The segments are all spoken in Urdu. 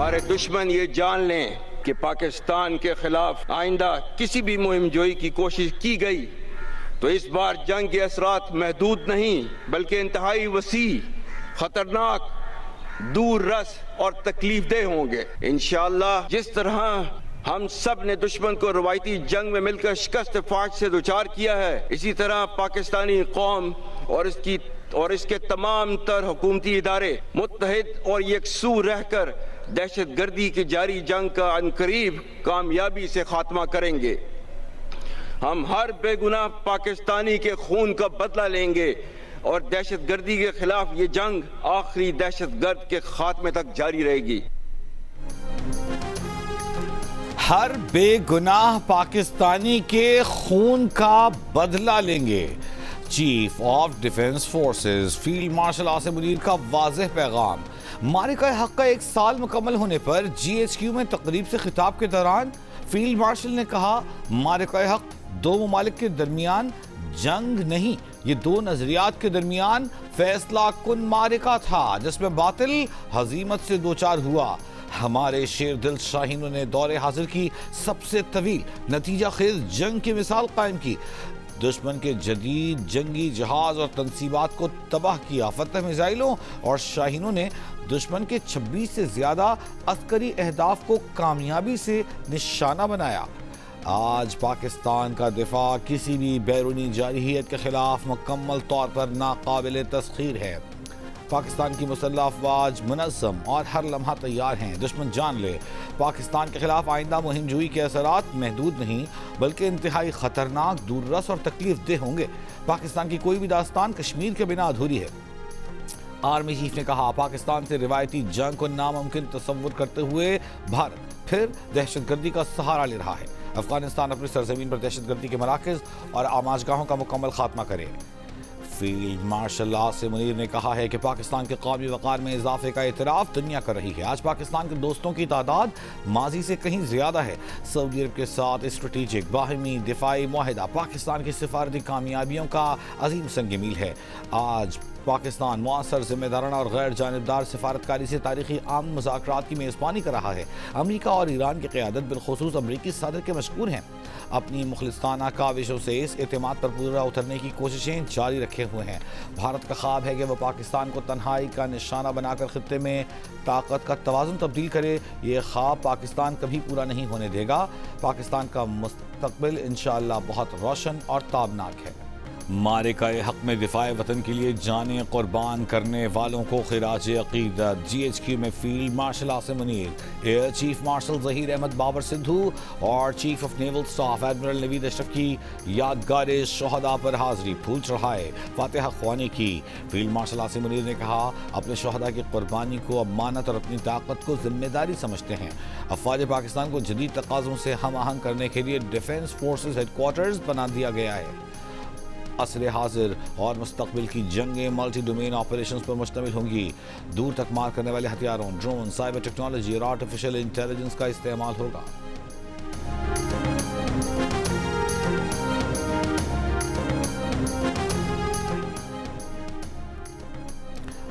ہمارے دشمن یہ جان لیں کہ پاکستان کے خلاف آئندہ کسی بھی مہم جوئی کی کوشش کی گئی تو اس بار جنگ کے اثرات محدود نہیں بلکہ انتہائی وسیع، خطرناک، دور رس اور تکلیف دہ ہوں گے۔ انشاءاللہ جس طرح ہم سب نے دشمن کو روایتی جنگ میں مل کر شکست فاش سے دوچار کیا ہے، اسی طرح پاکستانی قوم اور اس کے تمام تر حکومتی ادارے متحد اور یکسو رہ کر دہشت گردی کی جاری جنگ کا عنقریب کامیابی سے خاتمہ کریں گے۔ ہم ہر بے گناہ پاکستانی کے خون کا بدلہ لیں گے اور دہشت گردی کے خلاف یہ جنگ آخری دہشت گرد کے خاتمے تک جاری رہے گی۔ ہر بے گناہ پاکستانی کے خون کا بدلہ لیں گے، chief of defence forces field marshal Asim Munir کا واضح پیغام۔ معرکہ حق کا 1 سال مکمل ہونے پر GHQ میں تقریب سے خطاب کے دوران فیلڈ مارشل نے کہا، معرکہ حق 2 ممالک کے درمیان جنگ نہیں، یہ 2 نظریات کے درمیان فیصلہ کن معرکہ تھا جس میں باطل ہزیمت سے دوچار ہوا۔ ہمارے شیر دل شاہینوں نے دور حاضر کی سب سے طویل نتیجہ خیز جنگ کی مثال قائم کی، دشمن کے جدید جنگی جہاز اور تنصیبات کو تباہ کیا۔ فتح میزائلوں اور شاہینوں نے دشمن کے 26 سے زیادہ عسکری اہداف کو کامیابی سے نشانہ بنایا۔ آج پاکستان کا دفاع کسی بھی بیرونی جارحیت کے خلاف مکمل طور پر ناقابل تسخیر ہے۔ پاکستان کی مسلح افواج منظم اور ہر لمحہ تیار ہیں، دشمن جان لے پاکستان کے خلاف آئندہ مہم جوئی کے اثرات محدود نہیں بلکہ انتہائی خطرناک، دور رس اور تکلیف دہ ہوں گے۔ پاکستان کی کوئی بھی داستان کشمیر کے بنا ادھوری ہے۔ آرمی چیف نے کہا، پاکستان سے روایتی جنگ کو ناممکن تصور کرتے ہوئے بھارت پھر دہشت گردی کا سہارا لے رہا ہے۔ افغانستان اپنی سرزمین پر دہشت گردی کے مراکز اور آماجگاہوں کا مکمل خاتمہ کرے۔ فیلڈ مارشل عاصم منیر نے کہا ہے کہ پاکستان کے قومی وقار میں اضافے کا اعتراف دنیا کر رہی ہے۔ آج پاکستان کے دوستوں کی تعداد ماضی سے کہیں زیادہ ہے۔ سعودی عرب کے ساتھ اسٹریٹجک باہمی دفاعی معاہدہ پاکستان کی سفارتی کامیابیوں کا عظیم سنگ میل ہے۔ آج پاکستان مؤثر، ذمہ دارانہ اور غیر جانبدار سفارتکاری سے تاریخی عام مذاکرات کی میزبانی کر رہا ہے۔ امریکہ اور ایران کی قیادت بالخصوص امریکی صدر کے مشکور ہیں، اپنی مخلصانہ کاوشوں سے اس اعتماد پر پورا اترنے کی کوششیں جاری رکھے ہوئے ہیں۔ بھارت کا خواب ہے کہ وہ پاکستان کو تنہائی کا نشانہ بنا کر خطے میں طاقت کا توازن تبدیل کرے۔ یہ خواب پاکستان کبھی پورا نہیں ہونے دے گا۔ پاکستان کا مستقبل انشاءاللہ بہت روشن اور تابناک ہے۔ معرکہ حق میں دفاع وطن کے لیے جانیں قربان کرنے والوں کو خراج عقیدت۔ GHQ میں field marshal Asim Munir, air chief marshal Zaheer Ahmed Babar Sidhu اور chief of naval staff admiral Naveed Ashraf کی یادگار شہداء پر حاضری پھول چڑھائے، فاتحہ خوانی کی۔ فیلڈ مارشل عاصم منیر نے کہا، اپنے شہداء کی قربانی کو امانت اور اپنی طاقت کو ذمہ داری سمجھتے ہیں۔ افواج پاکستان کو جدید تقاضوں سے ہم آہنگ کرنے کے لیے ڈیفنس فورسز ہیڈ کوارٹرز بنا دیا گیا ہے۔ عصر حاضر اور مستقبل کی جنگیں ملٹی ڈومین آپریشنز پر مشتمل ہوں گی۔ دور تک مار کرنے والے ہتھیاروں، ڈرون، سائبر ٹیکنالوجی اور آرٹیفیشل انٹیلیجنس کا استعمال ہوگا۔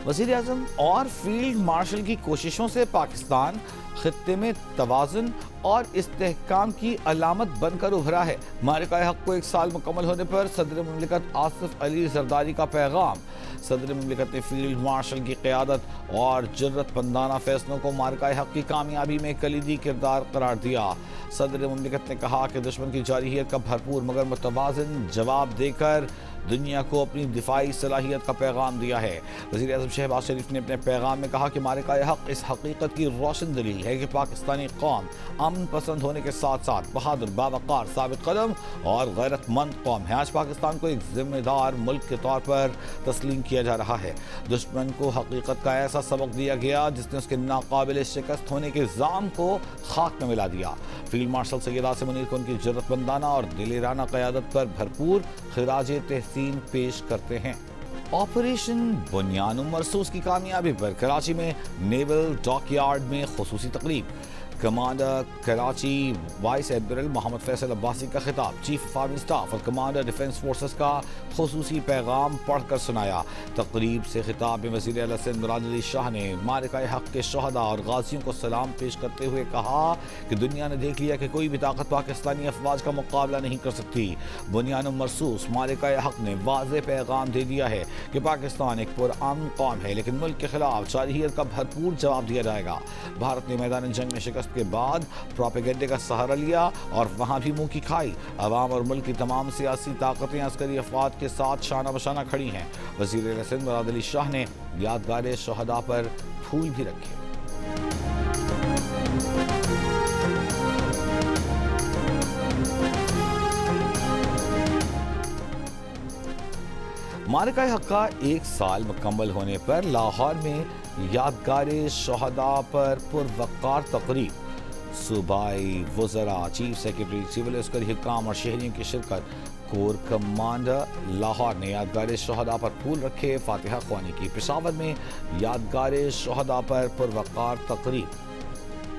وزیر اعظم اور فیلڈ مارشل کی کوششوں سے پاکستان خطے میں توازن اور استحکام کی علامت بن کر ابھرا ہے۔ معرکہ حق کو 1 سال مکمل ہونے پر صدر مملکت آصف علی زرداری کا پیغام۔ صدر مملکت نے فیلڈ مارشل کی قیادت اور جرأت مندانہ فیصلوں کو معرکہ حق کی کامیابی میں کلیدی کردار قرار دیا۔ صدر مملکت نے کہا کہ دشمن کی جارحیت کا بھرپور مگر متوازن جواب دے کر دنیا کو اپنی دفاعی صلاحیت کا پیغام دیا ہے۔ وزیر اعظم شہباز شریف نے اپنے پیغام میں کہا کہ معرکہ حق اس حقیقت کی روشن دلیل ہے کہ پاکستانی قوم امن پسند ہونے کے ساتھ ساتھ بہادر، باوقار، ثابت قدم اور غیرت مند قوم ہے۔ آج پاکستان کو ایک ذمہ دار ملک کے طور پر تسلیم کیا جا رہا ہے۔ دشمن کو حقیقت کا ایسا سبق دیا گیا جس نے اس کے ناقابل شکست ہونے کے الزام کو خاک میں ملا دیا۔ فیلڈ مارشل سید عاصم منیر کو ان کی جرأت مندانہ اور دلیرانہ قیادت پر بھرپور خراج تحسین پیش کرتے ہیں۔ آپریشن بنیان مرصوص کی کامیابی پر کراچی میں نیول ڈاک یارڈ میں خصوصی تقریب۔ کمانڈر کراچی وائس ایڈمرل محمد فیصل عباسی کا خطاب، چیف آف آرمی اسٹاف اور کمانڈر ڈیفنس فورسز کا خصوصی پیغام پڑھ کر سنایا۔ تقریب سے خطاب میں وزیر اعلیٰ سندھ مراد علی شاہ نے معرکہ حق کے شہداء اور غازیوں کو سلام پیش کرتے ہوئے کہا کہ دنیا نے دیکھ لیا کہ کوئی بھی طاقت پاکستانی افواج کا مقابلہ نہیں کر سکتی۔ بنیان مرصوص معرکہ حق نے واضح پیغام دے دیا ہے کہ پاکستان ایک پرامن قوم ہے، لیکن ملک کے خلاف جارحیت کا بھرپور جواب دیا جائے گا۔ بھارت نے میدان جنگ میں شکست کے بعد پروپیگنڈے کا سہارا لیا اور وہاں بھی منہ کی کھائی۔ عوام اور ملک کی تمام سیاسی طاقتیں عسکری افواج کے ساتھ شانہ بشانہ کھڑی ہیں۔ وزیر اعلیٰ سندھ مراد علی شاہ نے یادگار شہداء پر پھول بھی رکھے۔ معرکہ حق کا 1 سال مکمل ہونے پر لاہور میں یادگار شہداء پر پروقار تقریب، صوبائی وزراء، چیف سیکرٹری، سول عسکری حکام اور شہریوں کی شرکت۔ کور کمانڈر لاہور نے یادگار شہداء پر پھول رکھے، فاتحہ خوانی کی۔ پشاور میں یادگار شہداء پر پروقار تقریب،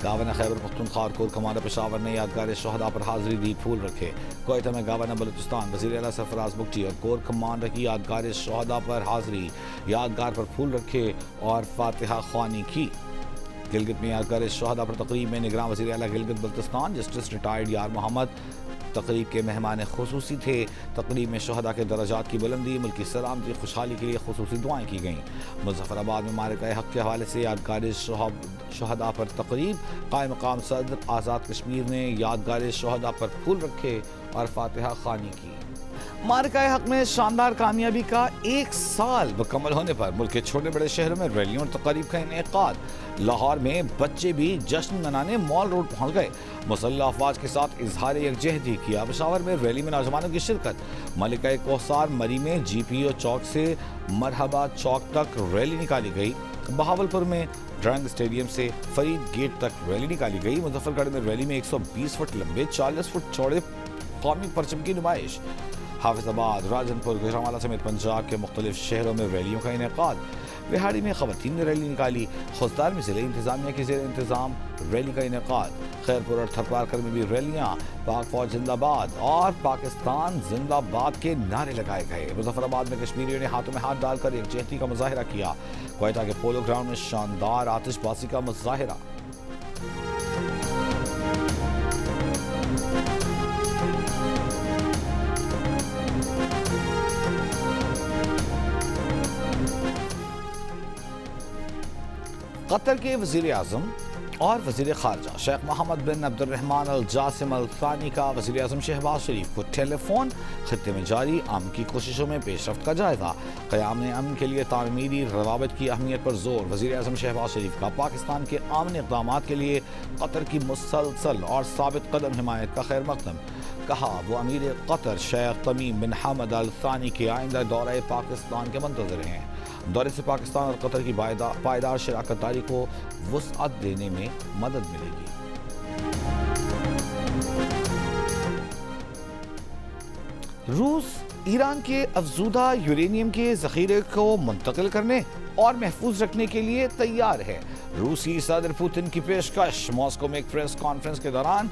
گورنر خیبر پختونخوا اور کور کمانڈر پشاور نے یادگار شہداء پر حاضری دی، پھول رکھے۔ کوئٹہ میں گورنر بلوچستان وزیر اعلیٰ سرفراز بگٹی اور کور کمانڈر کی یادگار شہداء پر حاضری، یادگار پر پھول رکھے اور فاتحہ خوانی کی۔ گلگت میں یادگار شہداء پر تقریب میں نگراں وزیر اعلیٰ گلگت بلتستان جسٹس ریٹائرڈ یار محمد تقریب کے مہمان خصوصی تھے۔ تقریب میں شہداء کے درجات کی بلندی، ملک کی سلامتی، خوشحالی کے لیے خصوصی دعائیں کی گئیں۔ مظفر آباد میں معرکہ حق کے حوالے سے یادگار شہداء پر تقریب، قائم مقام صدر آزاد کشمیر نے یادگار شہداء پر پھول رکھے اور فاتحہ خوانی کی۔ معرکہ حق میں شاندار کامیابی کا 1 سال مکمل ہونے پر ملک کے چھوٹے بڑے شہروں میں ریلیوں اور تقریب کا انعقاد۔ لاہور میں بچے بھی جشن منانے مال روڈ پہنچ گئے، مسلح افواج کے ساتھ اظہار یکجہتی کیا۔ پشاور میں ریلی میں نوجوانوں کی شرکت۔ ملکہ کوثر مری میں جی پی او چوک سے مرحبا چوک تک ریلی نکالی گئی۔ بہاولپور میں ڈرنگ اسٹیڈیم سے فرید گیٹ تک ریلی نکالی گئی۔ مظفر گڑھ میں ریلی میں 120 فٹ لمبے 40 فٹ چوڑے قومی پرچم کی نمائش۔ حافظ آباد، راجن پور، گوجرانوالہ سمیت پنجاب کے مختلف شہروں میں ریلیوں کا انعقاد۔ بہاڑی میں خواتین نے ریلی نکالی۔ خوزدار میں ضلعی انتظامیہ کے زیر انتظام ریلی کا انعقاد۔ خیرپور اور تھرپارکر میں بھی ریلیاں، پاک فوج زندہ باد اور پاکستان زندہ باد کے نعرے لگائے گئے۔ مظفر آباد میں کشمیریوں نے ہاتھوں میں ہاتھ ڈال کر یکجہتی کا مظاہرہ کیا۔ کوئٹہ کے پولو گراؤنڈ میں شاندار آتش بازی کا مظاہرہ۔ قطر کے وزیر اعظم اور وزیر خارجہ شیخ محمد بن عبد الرحمن الجاسم الثانی کا وزیر اعظم شہباز شریف کو ٹیلی فون، خطے میں جاری امن کی کوششوں میں پیش رفت کا جائزہ، قیام امن کے لیے تعمیری روابط کی اہمیت پر زور۔ وزیر اعظم شہباز شریف کا پاکستان کے امن اقدامات کے لیے قطر کی مسلسل اور ثابت قدم حمایت کا خیر مقدم۔ کہا وہ امیر قطر شیخ تمیم بن حمد الثانی کے آئندہ دورہ پاکستان کے منتظر ہیں۔ دورے سے پاکستان اور قطر کی پائیدار شراکت داری کو وسعت دینے میں مدد ملے گی۔ روس ایران کے افزودہ یورینیم کے ذخیرے کو منتقل کرنے اور محفوظ رکھنے کے لیے تیار ہے۔ روسی صدر پوتن کی پیشکش۔ ماسکو میں ایک پریس کانفرنس کے دوران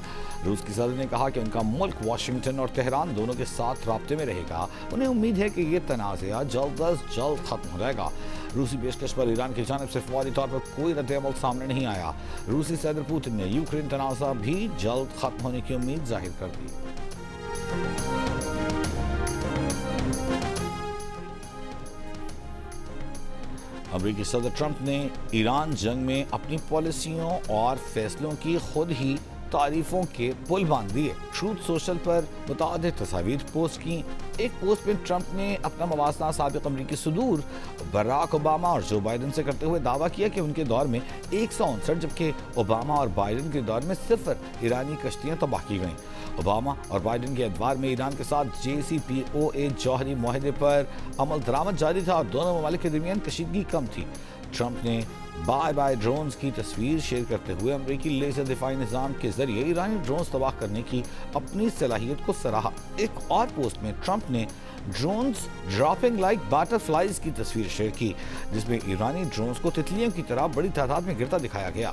روس کی صدر نے کہا کہ ان کا ملک واشنگٹن اور تہران دونوں کے ساتھ رابطے میں رہے گا۔ انہیں امید ہے کہ یہ تنازعہ جلد از جلد ختم ہو جائے گا۔ روسی پیشکش پر ایران کی جانب سے فوری طور پر کوئی رد عمل سامنے نہیں آیا۔ روسی صدر پوتن نے یوکرین تنازع بھی جلد ختم ہونے کی امید ظاہر کر دی۔ امریکی صدر ٹرمپ نے ایران جنگ میں اپنی پالیسیوں اور فیصلوں کی خود ہی تعریفوں کے پل باندھ دیے۔ ٹروتھ سوشل پر متعدد تصاویر پوسٹ کی۔ ایک پوسٹ میں ٹرمپ نے اپنا موازنہ سابق امریکی صدور براک اوباما اور جو بائیڈن سے کرتے ہوئے دعویٰ کیا کہ ان کے دور میں 159 جبکہ اوباما اور بائیڈن کے دور میں 0 ایرانی کشتیاں تباہ کی گئیں۔ اوباما اور بائیڈن کے ادوار میں ایران کے ساتھ JCPOA جوہری معاہدے پر عمل درآمد جاری تھا اور دونوں ممالک کے درمیان کشیدگی کم تھی۔ ٹرمپ نے بائے ڈرونز کی تصویر شیئر کرتے ہوئے امریکی لیزر دفاعی نظام کے ذریعے ایرانی ڈرونز تباہ کرنے کی اپنی صلاحیت کو سراہا۔ ایک اور پوسٹ میں ٹرمپ نے drones dropping like butter flies کی تصویر شیئر کی، جس میں ایرانی ڈرونز کو تتلیوں کی طرح بڑی تعداد میں گرتا دکھایا گیا۔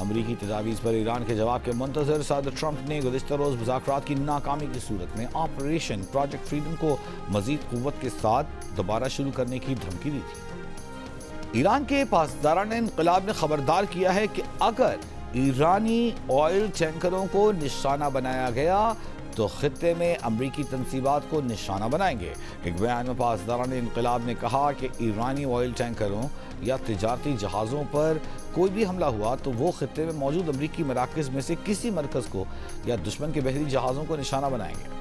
امریکی تجاویز پر ایران کے جواب کے منتظر صدر ٹرمپ نے گزشتہ روز مذاکرات کی ناکامی کی صورت میں آپریشن پروجیکٹ فریڈم کو مزید قوت کے ساتھ دوبارہ شروع کرنے کی دھمکی دی تھی۔ ایران کے پاسداران انقلاب نے خبردار کیا ہے کہ اگر ایرانی آئل ٹینکروں کو نشانہ بنایا گیا تو خطے میں امریکی تنصیبات کو نشانہ بنائیں گے۔ ایک بیان میں پاسداران انقلاب نے کہا کہ ایرانی آئل ٹینکروں یا تجارتی جہازوں پر کوئی بھی حملہ ہوا تو وہ خطے میں موجود امریکی مراکز میں سے کسی مرکز کو یا دشمن کے بحری جہازوں کو نشانہ بنائیں گے۔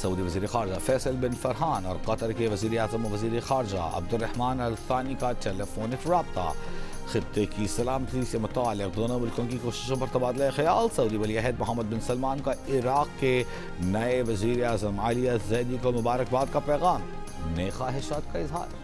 سعودی وزیر خارجہ فیصل بن فرحان اور قطر کے وزیر اعظم و وزیر خارجہ عبد الرحمن الثانی کا ٹیلیفونک رابطہ۔ خطے کی سلامتی سے متعلق دونوں ملکوں کی کوششوں پر تبادلہ خیال۔ سعودی ولی عہد محمد بن سلمان کا عراق کے نئے وزیر اعظم علی الزیدی کو مبارکباد کا پیغام، نیک خواہشات کا اظہار۔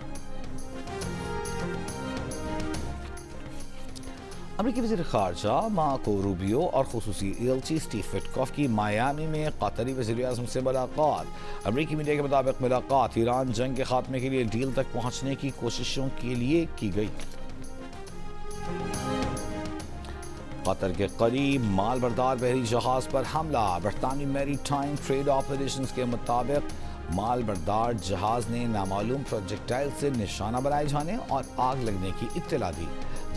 امریکی وزیر خارجہ مارکو روبیو اور خصوصی ایلچی اسٹیو وٹکوف کی میامی میں قطری وزیر اعظم سے ملاقات۔ امریکی میڈیا کے مطابق ملاقات ایران جنگ کے خاتمے کے لیے ڈیل تک پہنچنے کی کوششوں کے لیے کی گئی۔ قطر کے قریب مال بردار بحری جہاز پر حملہ۔ برطانوی میری ٹائم ٹریڈ آپریشنز کے مطابق مال بردار جہاز نے نامعلوم پروجیکٹائل سے نشانہ بنائے جانے اور آگ لگنے کی اطلاع دی۔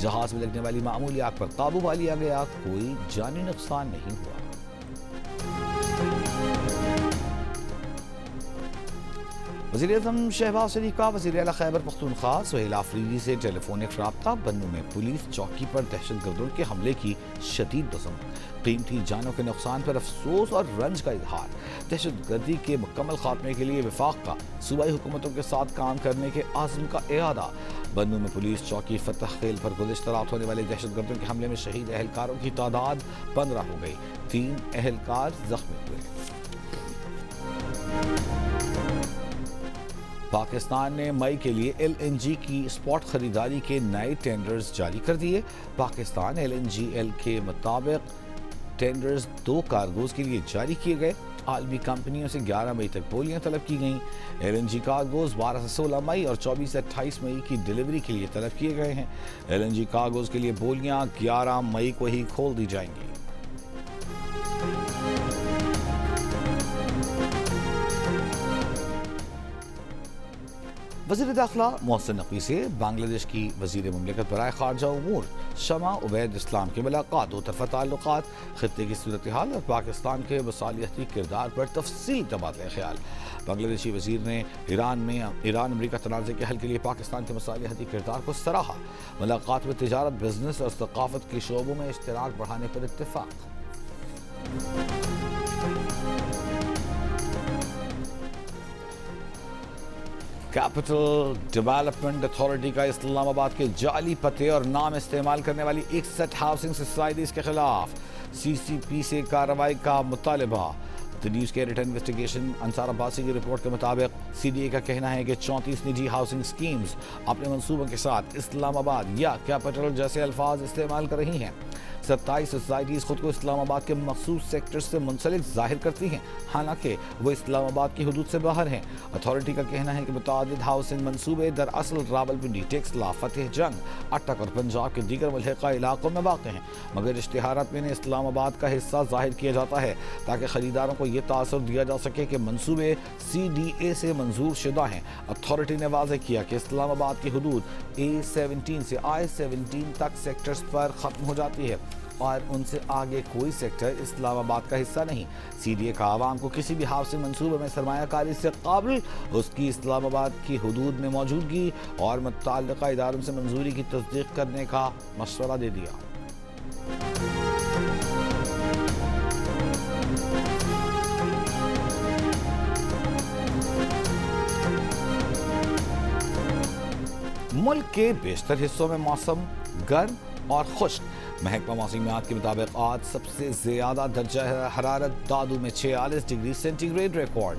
جہاز میں لگنے والی معمولی آگ پر قابو پا لیا گیا، کوئی جانی نقصان نہیں ہوا۔ وزیر اعظم شہباز شریف کا وزیر اعلیٰ خیبر پختونخوا سہیل آفریدی سے ٹیلیفونک رابطہ۔ بنوں میں پولیس چوکی پر دہشت گردوں کے حملے کی شدید مذمت، قیمتی جانوں کے نقصان پر افسوس اور رنج کا اظہار۔ دہشت گردی کے مکمل خاتمے کے لیے وفاق کا صوبائی حکومتوں کے ساتھ کام کرنے کے عزم کا اعادہ۔ بنوں میں پولیس چوکی فتح خیل پر گزشتہ رات ہونے والے دہشت گردوں کے حملے میں شہید اہلکاروں کی تعداد 15 ہو گئی، 3 اہلکار زخمی ہوئے۔ پاکستان نے مئی کے لیے ایل این جی کی اسپاٹ خریداری کے نئے ٹینڈرز جاری کر دیے۔ Pakistan L N G L کے مطابق ٹینڈرز 2 کارگوز کے لیے جاری کیے گئے۔ عالمی کمپنیوں سے 11 مئی تک بولیاں طلب کی گئیں۔ ایل این جی کارگوز 12 سے 16 مئی اور 24 سے 28 مئی کی ڈیلیوری کے لیے طلب کیے گئے ہیں۔ ایل این جی کارگوز کے لیے بولیاں 11 مئی کو ہی کھول دی جائیں گی۔ وزیر داخلہ محسن نقوی سے بنگلہ دیش کی وزیر مملکت برائے خارجہ امور شمع عبید اسلام کی ملاقات۔ دو طرفہ تعلقات، خطے کی صورتحال اور پاکستان کے مصالحتی کردار پر تفصیلی تبادلہ خیال۔ بنگلہ دیشی وزیر نے ایران امریکہ تنازع کے حل کے لیے پاکستان کے مصالحتی کردار کو سراہا۔ ملاقات میں تجارت، بزنس اور ثقافت کے شعبوں میں اشتراک بڑھانے پر اتفاق۔ کیپٹل ڈیولپمنٹ اتھارٹی کا اسلام آباد کے جعلی پتے اور نام استعمال کرنے والی 61 ہاؤسنگ سوسائٹیز کے خلاف سی سی پی سے کارروائی کا مطالبہ۔ دی نیوز کے ریٹن انویسٹیگیشن انصار عباسی کی رپورٹ کے مطابق سی ڈی اے کا کہنا ہے کہ 34 نجی ہاؤسنگ سکیمز اپنے منصوبوں کے ساتھ اسلام آباد یا کیپٹل جیسے الفاظ استعمال کر رہی ہیں۔ 27 سوسائٹیز خود کو اسلام آباد کے مخصوص سیکٹر سے منسلک ظاہر کرتی ہیں، حالانکہ وہ اسلام آباد کی حدود سے باہر ہیں۔ اتھارٹی کا کہنا ہے کہ متعدد ہاؤسنگ منصوبے دراصل راولپنڈی، ٹیکسلا، فتح جنگ، اٹک اور پنجاب کے دیگر ملحقہ علاقوں میں واقع ہیں، مگر اشتہارات میں انہیں اسلام آباد کا حصہ ظاہر کیا جاتا ہے تاکہ خریداروں کو یہ تاثر دیا جا سکے کہ منصوبے سی ڈی اے سے منظور شدہ ہیں۔ اتھارٹی نے واضح کیا کہ اسلام آباد کی حدود A17 سے I17 تک سیکٹرز پر ختم ہو جاتی ہے اور ان سے آگے کوئی سیکٹر اسلام آباد کا حصہ نہیں۔ سی ڈی اے کا عوام کو کسی بھی ہاؤسنگ منصوبے میں سرمایہ کاری سے قابل اس کی اسلام آباد کی حدود میں موجودگی اور متعلقہ اداروں سے منظوری کی تصدیق کرنے کا مشورہ دے دیا۔ ملک کے بیشتر حصوں میں موسم گرم اور خشک۔ محکمہ موسمیات کے مطابق آج سب سے زیادہ درجہ حرارت دادو میں 46 degree centigrade record.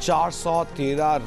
413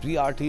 BRT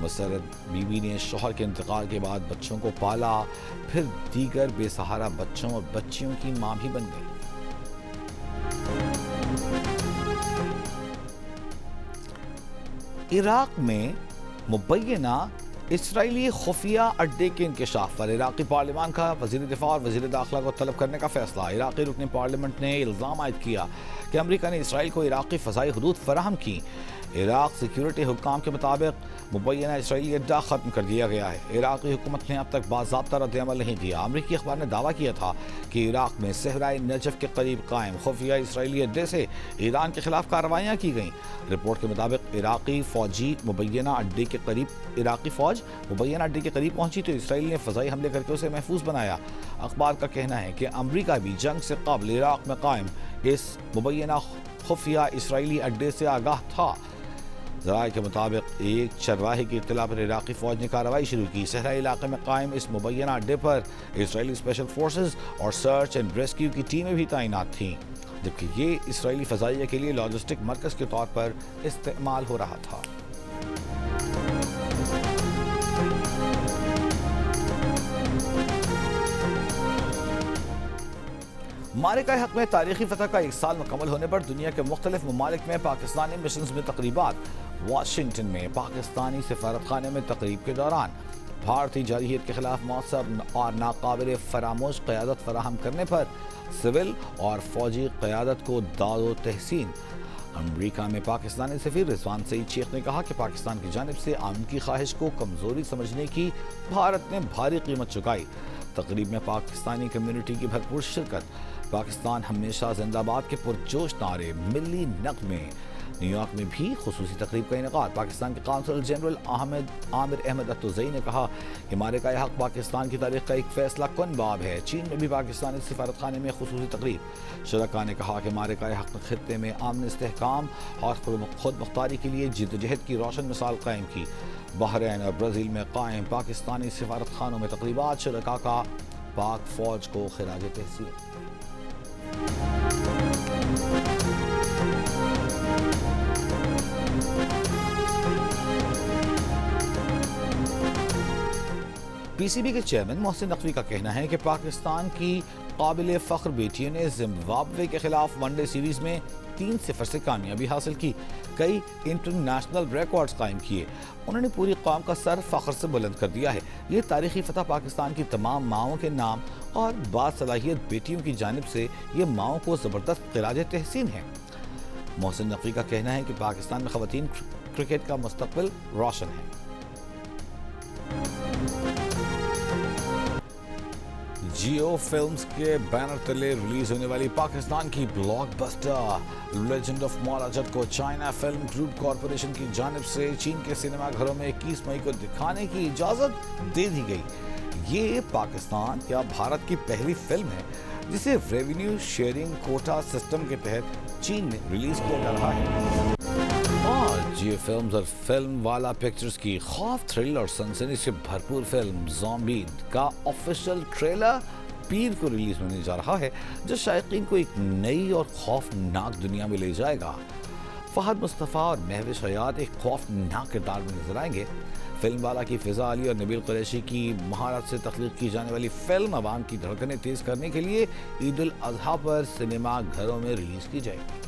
مسرت بیوی نے شوہر کے انتقال کے بعد بچوں کو پالا، پھر دیگر بے سہارا بچوں اور بچیوں کی ماں بھی بن گئی۔ عراق میں مبینہ اسرائیلی خفیہ اڈے کے انکشاف پر عراقی پارلیمان کا وزیر دفاع اور وزیر داخلہ کو طلب کرنے کا فیصلہ۔ عراقی رکن پارلیمنٹ نے الزام عائد کیا کہ امریکہ نے اسرائیل کو عراقی فضائی حدود فراہم کی۔ عراق سیکیورٹی حکام کے مطابق مبینہ اسرائیلی اڈا ختم کر دیا گیا ہے۔ عراقی حکومت نے اب تک باضابطہ رد عمل نہیں دیا۔ امریکی اخبار نے دعویٰ کیا تھا کہ عراق میں صحرائے نجف کے قریب قائم خفیہ اسرائیلی اڈے سے ایران کے خلاف کارروائیاں کی گئیں۔ رپورٹ کے مطابق عراقی فوج مبینہ اڈے کے قریب پہنچی تو اسرائیل نے فضائی حملے کر کے اسے محفوظ بنایا۔ اخبار کا کہنا ہے کہ امریکہ بھی جنگ سے قبل عراق میں قائم اس مبینہ خفیہ اسرائیلی اڈے سے آگاہ تھا۔ ذرائع کے مطابق ایک چرواہے کی اطلاع پر عراقی فوج نے کارروائی شروع کی۔ صحرائی علاقے میں قائم اس مبینہ اڈے پر اسرائیلی اسپیشل فورسز اور سرچ اینڈ ریسکیو کی ٹیمیں بھی تعینات تھیں، جبکہ یہ اسرائیلی فضائیہ کے لیے لاجسٹک مرکز کے طور پر استعمال ہو رہا تھا۔ معرکہ حق میں تاریخی فتح کا 1 سال مکمل ہونے پر دنیا کے مختلف ممالک میں پاکستانی مشنز میں تقریبات۔ واشنگٹن میں پاکستانی سفارت خانے میں تقریب کے دوران بھارتی جارحیت کے خلاف مؤثر اور ناقابل فراموش قیادت فراہم کرنے پر سول اور فوجی قیادت کو داد و تحسین۔ امریکہ میں پاکستانی سفیر رضوان سعید شیخ نے کہا کہ پاکستان کی جانب سے عوام کی خواہش کو کمزوری سمجھنے کی بھارت نے بھاری قیمت چکائی۔ تقریب میں پاکستانی کمیونٹی کی بھرپور شرکت۔ پاکستان ہمیشہ زندہ باد کے پرجوش نعرے، ملی نغمے۔ نیو یارک میں بھی خصوصی تقریب کا انعقاد۔ پاکستان کے قونصل جنرل عامر احمد اتوزئی نے کہا کہ معرکہ حق پاکستان کی تاریخ کا ایک فیصلہ کن باب ہے۔ چین میں بھی پاکستانی سفارت خانے میں خصوصی تقریب۔ شرکاء نے کہا کہ معرکہ حق خطے میں امن، استحکام اور خود مختاری کے لیے جدوجہد کی روشن مثال قائم کی۔ بحرین اور برازیل میں قائم پاکستانی سفارت خانوں میں تقریبات۔ شرکاء کا پاک فوج کو خراج تحسین۔ پی سی بی کے چیئرمین محسن نقوی کا کہنا ہے کہ پاکستان کی قابل فخر بیٹیوں نے زمبابوے کے خلاف ون ڈے سیریز میں 3-0 سے کامیابی حاصل کی، کئی انٹرنیشنل ریکارڈز قائم کیے۔ انہوں نے پوری قوم کا سر فخر سے بلند کر دیا ہے۔ یہ تاریخی فتح پاکستان کی تمام ماؤں کے نام اور باصلاحیت بیٹیوں کی جانب سے یہ ماؤں کو زبردست خراج تحسین ہے۔ محسن نقوی کا کہنا ہے کہ پاکستان میں خواتین کرکٹ کا مستقبل روشن ہے۔ جیو فلمز کے بینر تلے ریلیز ہونے والی پاکستان کی بلاک بسٹر لیجنڈ آف مہاراجہ کو چائنا فلم گروپ کارپوریشن کی جانب سے چین کے سینما گھروں میں 21 مئی کو دکھانے کی اجازت دے دی گئی۔ یہ پاکستان یا بھارت کی پہلی فلم ہے جسے ریونیو شیئرنگ کوٹا سسٹم کے تحت چین میں ریلیز کیا جا رہا ہے۔ جیو فلمز اور فلم والا پکچرز کی خوف، تھرل اور سنسنی سے بھرپور فلم زومبی کا آفیشیل ٹریلر پیر کو ریلیز ہونے جا رہا ہے، جو شائقین کو ایک نئی اور خوفناک دنیا میں لے جائے گا۔ فہد مصطفیٰ اور مہوش حیات ایک خوفناک کردار میں نظر آئیں گے۔ فلم والا کی فضا علی اور نبیل قریشی کی مہارت سے تخلیق کی جانے والی فلم عوام کی دھڑکنیں تیز کرنے کے لیے عید الاضحیٰ پر سنیما گھروں میں ریلیز کی جائے گی۔